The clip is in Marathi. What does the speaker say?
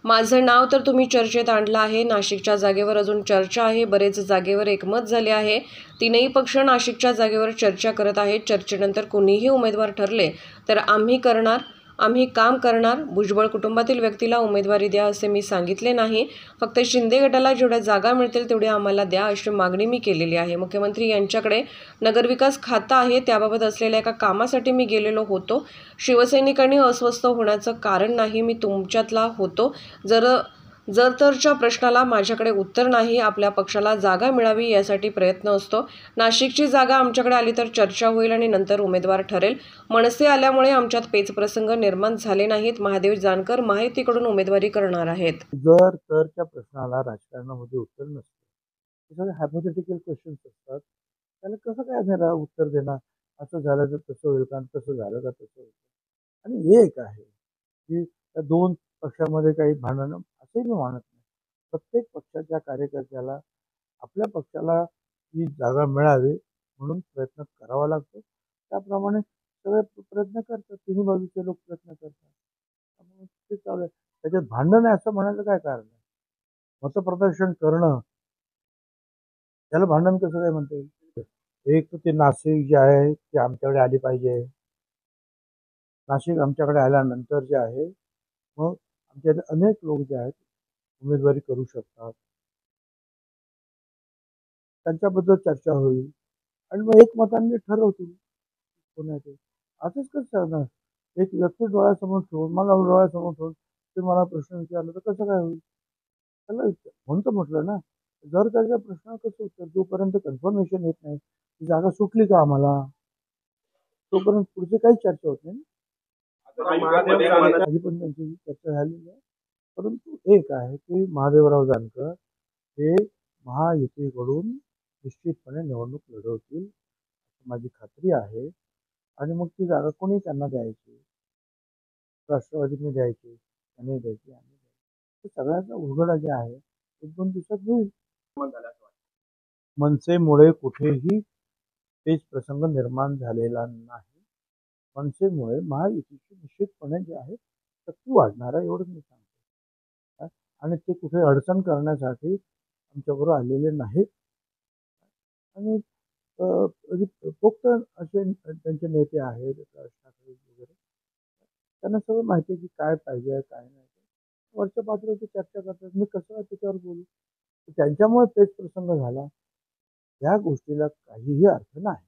माझं नाव तर तुम्ही चर्चेत आणलं आहे. नाशिकच्या जागेवर अजून चर्चा आहे. बरेच जागेवर एकमत झाले आहे. तीनही पक्ष नाशिकच्या जागेवर चर्चा करत आहेत. चर्चेनंतर कोणीही उमेदवार ठरले तर आम्ही काम करणार. भुजबळ कुटुंबातील व्यक्तीला उमेदवारी द्या असे मी सांगितले नाही. फक्त शिंदे गटाला जेवढ्या जागा मिळतील तेवढ्या आम्हाला द्या अशी मागणी मी केलेली आहे. मुख्यमंत्री यांच्याकडे नगरविकास खातं आहे. त्याबाबत असलेल्या एका कामासाठी मी गेलेलो होतो. शिवसैनिकांनी अस्वस्थ होण्याचं कारण नाही. मी तुमच्यातला होतो. तरच्या प्रश्नाला माझ्याकडे उत्तर नाही. आपल्या पक्षाला जागा मिळावी यासाठी प्रयत्न असतो. नाशिकची जागा आमच्याकडे आली तर चर्चा होईल आणि नंतर उमेदवार ठरेल. मनसे आल्यामुळे आमच्यात पेचप्रसंग निर्माण झाले नाहीत. महादेव जानकर महायुतीकडून उमेदवारी करणार आहेत. जर तरच्या प्रश्नाला राजकारणामध्ये उत्तर नसतं, हे सगळे हायपोथेटिकल क्वेश्चन्स असतात. त्याला कसं काय उत्तर देणार? असं झालं तर तसं होईल का, तसं झालं का तसं होईल. आणि एक आहे की त्या दोन पक्षामध्ये काही भांडणं असंही मी मानत नाही. प्रत्येक पक्षाच्या कार्यकर्त्याला आपल्या पक्षाला ही जागा मिळावी म्हणून प्रयत्न करावा लागतो. त्याप्रमाणे सगळे प्रयत्न करतात, तिन्ही बाजूचे लोक प्रयत्न करतात. त्यामुळे ते चालू आहे. त्याच्यात भांडण आहे असं म्हणायचं काय कारण आहे? मतप्रदर्शन करणं त्याला भांडण कसं काय म्हणता येईल? एक तर ते नाशिक जे आहे ते आमच्याकडे आली पाहिजे. नाशिक आमच्याकडे आल्यानंतर जे आहे मग आमच्याकडे अनेक लोक जे आहेत उमेदवारी करू शकतात. त्यांच्याबद्दल चर्चा होईल आणि मग एकमताने ठरवतील कोणाचे. असंच कसं चालणार? एक व्यक्ती डोळ्यासमोर ठेवून मला डोळ्यासमोर ठेवून ते मला प्रश्न विचारला तर कसं काय होईल? त्याला म्हणून तर म्हटलं ना, जर त्याच्या प्रश्नाला कसं उत्तर जोपर्यंत कन्फर्मेशन येत नाही की जागा सुटली का आम्हाला, तोपर्यंत पुढची काही चर्चा होत नाही. आधी पण त्यांची चर्चा झालेली आहे. परंतु एक आहे की महादेवराव जानकर हे महायुतीकडून निश्चितपणे निवडणूक लढवतील माझी खात्री आहे. आणि मग ती जागा कोणी त्यांना द्यायची, राष्ट्रवादीने द्यायची, त्यांनी द्यायची, आम्ही द्यायची. सगळ्याचा उलगडा जे आहे 1-2 दिवसात होईल. मनसेमुळे कुठेही पेच प्रसंग निर्माण झालेला नाही. मनसेमुळे महायुतीची निश्चितपणे जे आहे शक्ती वाढणार आहे एवढं मी सांगतो. आणि ते कुठे अडचण करण्यासाठी आमच्याबरोबर आलेले नाहीत. आणि पोक्त असे त्यांचे नेते आहेत राज ठाकरे वगैरे, त्यांना सगळं माहिती आहे की काय पाहिजे काय नाही. वरच्या पातळीवर चर्चा करतात. मी कसं त्याच्यावर बोलू? त्यांच्यामुळे पेच प्रसंग झाला या गोष्टीला काहीही अर्थ नाही.